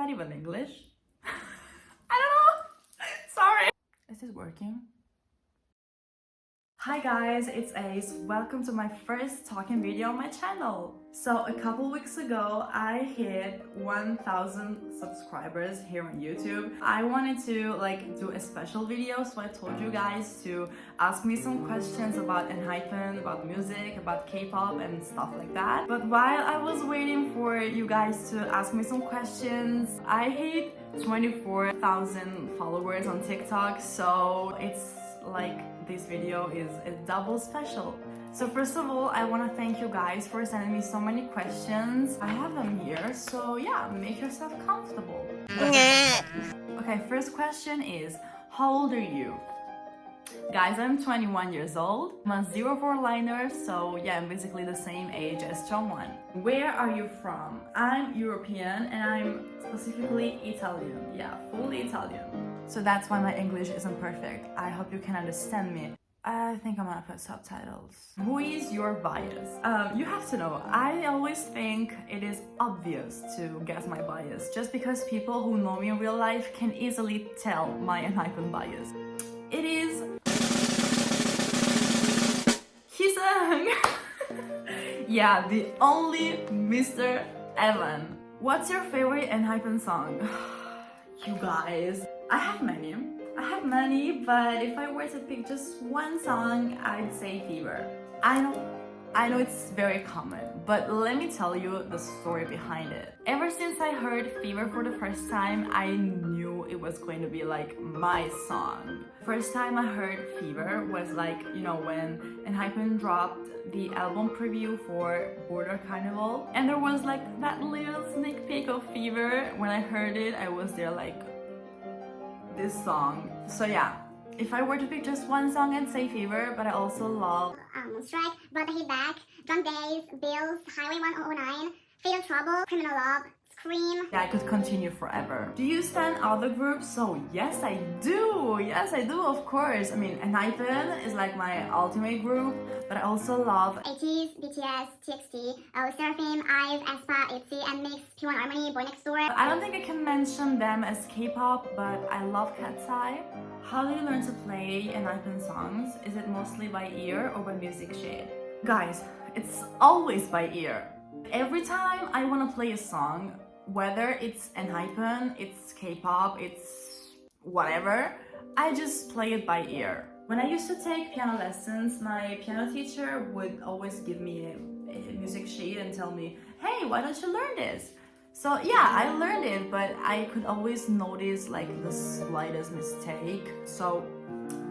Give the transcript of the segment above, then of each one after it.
not even English. I don't know. Sorry. Is this working? Hi guys, it's Ace. Welcome to my first talking video on my channel. So a couple weeks ago, I hit 1,000 subscribers here on YouTube. I wanted to do a special video, so I told you guys to ask me some questions about ENHYPEN, about music, about K-pop and stuff like that. But while I was waiting for you guys to ask me some questions, I hit 24,000 followers on TikTok, so it's like this video is a double special. So first of all, I want to thank you guys for sending me so many questions. I have them here, so yeah, make yourself comfortable. Okay, first question is, how old are you? Guys, I'm 21 years old. I'm a 04 liner, so yeah, I'm basically the same age as Jongwon. Where are you from? I'm European and I'm specifically Italian. Yeah, fully Italian. So that's why my English isn't perfect. I hope you can understand me. I think I'm gonna put subtitles. Who is your bias? You have to know, I always think it is obvious to guess my bias just because people who know me in real life can easily tell my ENHYPEN bias. It is Hyesung. Yeah, the only Mr. Evan. What's your favorite ENHYPEN song? You guys, I have many, but if I were to pick just one song, I'd say Fever. I know it's very common, but let me tell you the story behind it. Ever since I heard Fever for the first time, I knew it was going to be like my song. First time I heard Fever was like, you know, when ENHYPEN dropped the album preview for Border Carnival, and there was like that little sneak peek of Fever. When I heard it, I was there like, this song. So yeah, if I were to pick just one song, I'd say Fever, but I also love Strike, Brought the Heat Back, Drunk Days, Bills, Highway 109, Fatal Trouble, Criminal Love, Scream. Yeah, I could continue forever. Do you stand other groups? So yes, I do. Yes, I do, of course. I mean, ENHYPEN is like my ultimate group, but I also love ATEEZ, BTS, TXT, Seraphim, IVE, aespa, ITZY, NMIXX, P1 Harmony, Boy Next Door. I don't think I can mention them as K-pop, but I love Cat's Eye. How do you learn to play ENHYPEN songs? Is it mostly by ear or by Music Shade? Guys, it's always by ear. Every time I want to play a song, whether it's ENHYPEN, it's K-pop, it's whatever, I just play it by ear. When I used to take piano lessons, my piano teacher would always give me a music sheet and tell me, hey, why don't you learn this? So yeah, I learned it, but I could always notice like the slightest mistake. So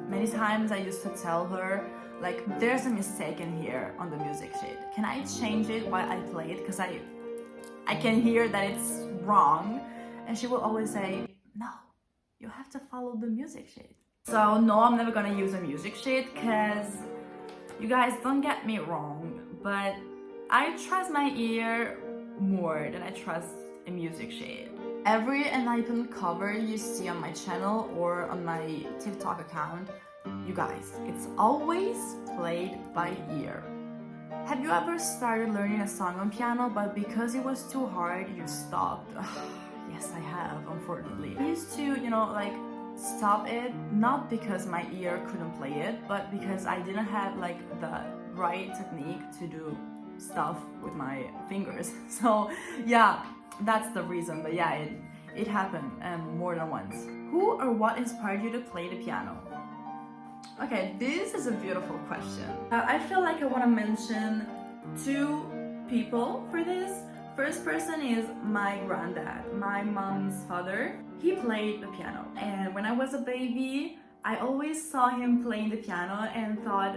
many times I used to tell her, like, there's a mistake in here on the music sheet. Can I change it while I play it? Because I can hear that it's wrong. And she will always say, no, you have to follow the music sheet. So no, I'm never gonna use a music sheet because you guys don't get me wrong, but I trust my ear more than I trust a music sheet. Every ENHYPEN cover you see on my channel or on my TikTok account, you guys, it's always played by ear. Have you ever started learning a song on piano, but because it was too hard, you stopped? Yes, I have, unfortunately. I used to, you know, like, stop it, not because my ear couldn't play it, but because I didn't have like the right technique to do stuff with my fingers. So yeah, that's the reason. But yeah, it happened more than once. Who or what inspired you to play the piano? Okay, this is a beautiful question. I feel like I want to mention two people for this. First person is my granddad, my mom's father. He played the piano, and when I was a baby, I always saw him playing the piano and thought,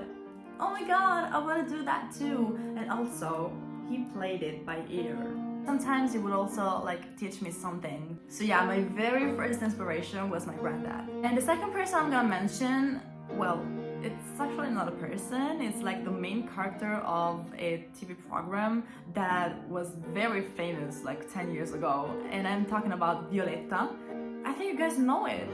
oh my god, I want to do that too. And also, he played it by ear. Sometimes he would also like teach me something. So yeah, my very first inspiration was my granddad. And the second person I'm gonna mention, well, it's actually not a person, it's like the main character of a TV program that was very famous like 10 years ago. And I'm talking about Violetta. I think you guys know it.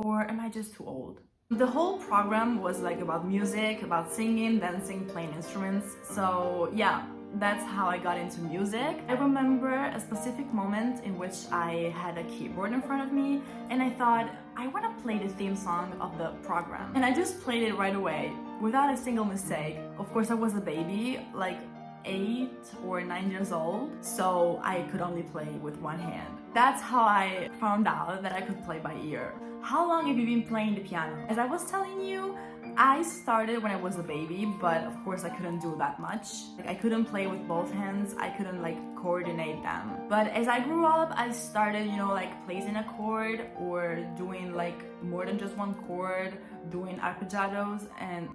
Or am I just too old? The whole program was like about music, about singing, dancing, playing instruments. So yeah, That's how I got into music. I remember a specific moment in which I had a keyboard in front of me and I thought, I want to play the theme song of the program. And I just played it right away, without a single mistake. Of course, I was a baby, like 8 or 9 years old, so I could only play with one hand. That's how I found out that I could play by ear. How long have you been playing the piano? As I was telling you, I started when I was a baby, but of course I couldn't do that much. Like, I couldn't play with both hands, I couldn't like coordinate them. But as I grew up, I started, like placing a chord or doing like more than just one chord, doing arpeggiatos and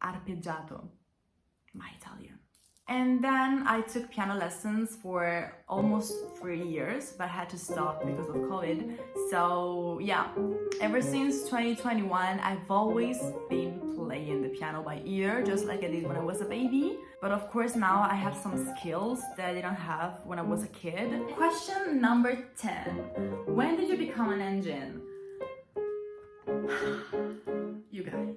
arpeggiato, my Italian. And then I took piano lessons for almost 3 years, but I had to stop because of COVID. So yeah, ever since 2021, I've always been playing the piano by ear, just like I did when I was a baby. But of course now I have some skills that I didn't have when I was a kid. Question number 10. When did you become an engine? You guys.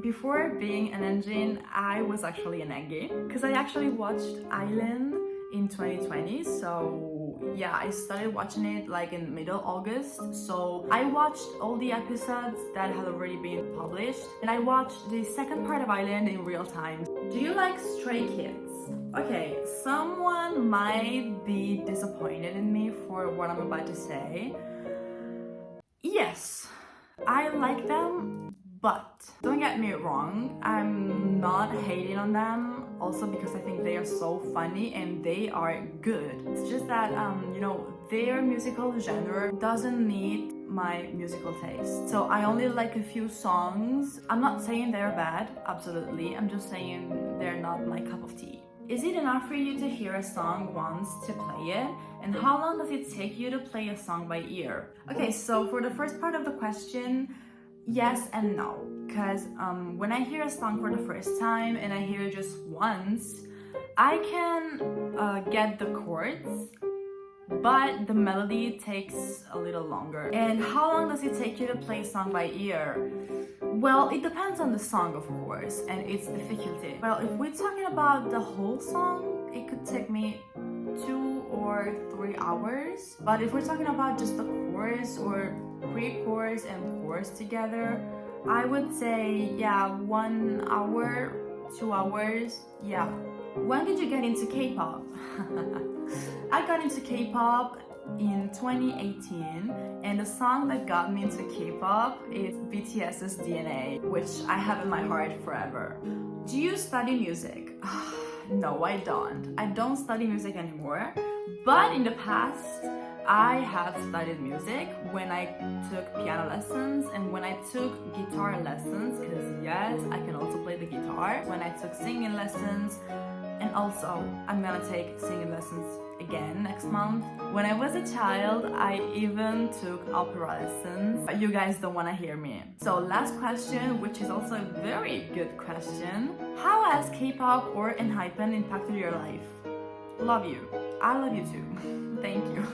Before being an engine, I was actually an Eggy, because I actually watched Island in 2020. So yeah, I started watching it like in middle August. So I watched all the episodes that had already been published, and I watched the second part of Island in real time. Do you like Stray Kids? Okay, someone might be disappointed in me for what I'm about to say. Yes, I like them. But don't get me wrong, I'm not hating on them, also because I think they are so funny and they are good. It's just that, their musical genre doesn't meet my musical taste. So I only like a few songs. I'm not saying they're bad, absolutely. I'm just saying they're not my cup of tea. Is it enough for you to hear a song once to play it? And how long does it take you to play a song by ear? Okay, so for the first part of the question, yes and no, because when I hear a song for the first time and I hear it just once, I can get the chords, but the melody takes a little longer. And how long does it take you to play a song by ear? Well, it depends on the song, of course, and its difficulty. Well, if we're talking about the whole song, it could take me 2 or 3 hours. But if we're talking about just the chorus or pre-chorus and chorus together, I would say, 1 hour, 2 hours, yeah. When did you get into K-pop? I got into K-pop in 2018, and the song that got me into K-pop is BTS's DNA, which I have in my heart forever. Do you study music? No, I don't. I don't study music anymore, but in the past, I have studied music when I took piano lessons and when I took guitar lessons, because yes, I can also play the guitar, when I took singing lessons, and also I'm gonna take singing lessons again next month. When I was a child, I even took opera lessons, but you guys don't want to hear me. So last question, which is also a very good question. How has K-pop or ENHYPEN impacted your life? Love you. I love you too. Thank you.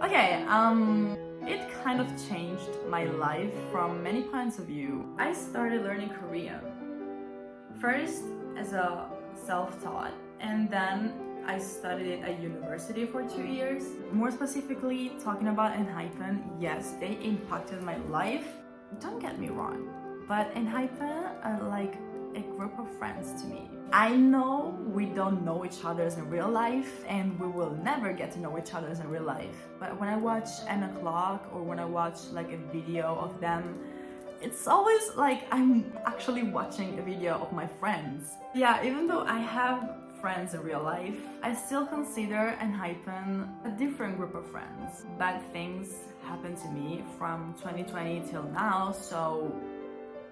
Okay, it kind of changed my life from many points of view. I started learning Korean. First as a self-taught, and then I studied at university for 2 years. More specifically, talking about ENHYPEN, yes, they impacted my life. Don't get me wrong, but ENHYPEN are like a group of friends to me. I know we don't know each other in real life, and we will never get to know each other in real life. But when I watch N O'Clock or when I watch like a video of them, it's always like I'm actually watching a video of my friends. Yeah, even though I have friends in real life, I still consider ENHYPEN a different group of friends. Bad things happened to me from 2020 till now, so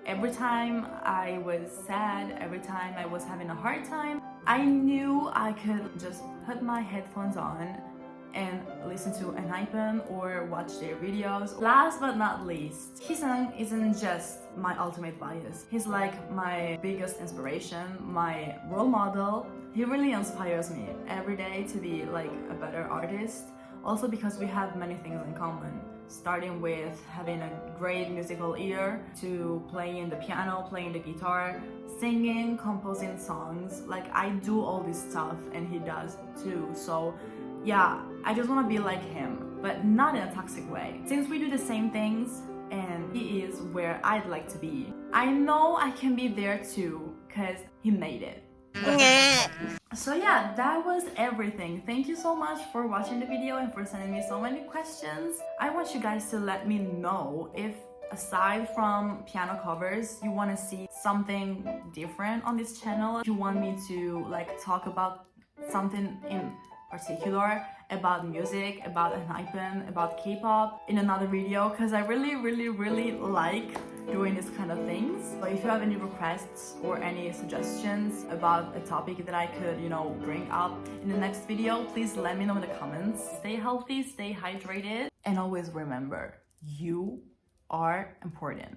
every time I was sad, every time I was having a hard time, I knew I could just put my headphones on and listen to ENHYPEN or watch their videos. Last but not least, Heesung isn't just my ultimate bias. He's like my biggest inspiration, my role model. He really inspires me every day to be like a better artist. Also because we have many things in common, starting with having a great musical ear to playing the piano, playing the guitar, singing, composing songs. Like I do all this stuff and he does too. So yeah, I just want to be like him, but not in a toxic way. Since we do the same things and he is where I'd like to be, I know I can be there too because he made it. So yeah, that was everything. Thank you so much for watching the video and for sending me so many questions. I want you guys to let me know if, aside from piano covers, you want to see something different on this channel. If you want me to like talk about something in particular, about music, about Enhypen, about K-pop in another video, because I really like doing this kind of things. So if you have any requests or any suggestions about a topic that I could, bring up in the next video, please let me know in the comments. Stay healthy, stay hydrated, and always remember, you are important.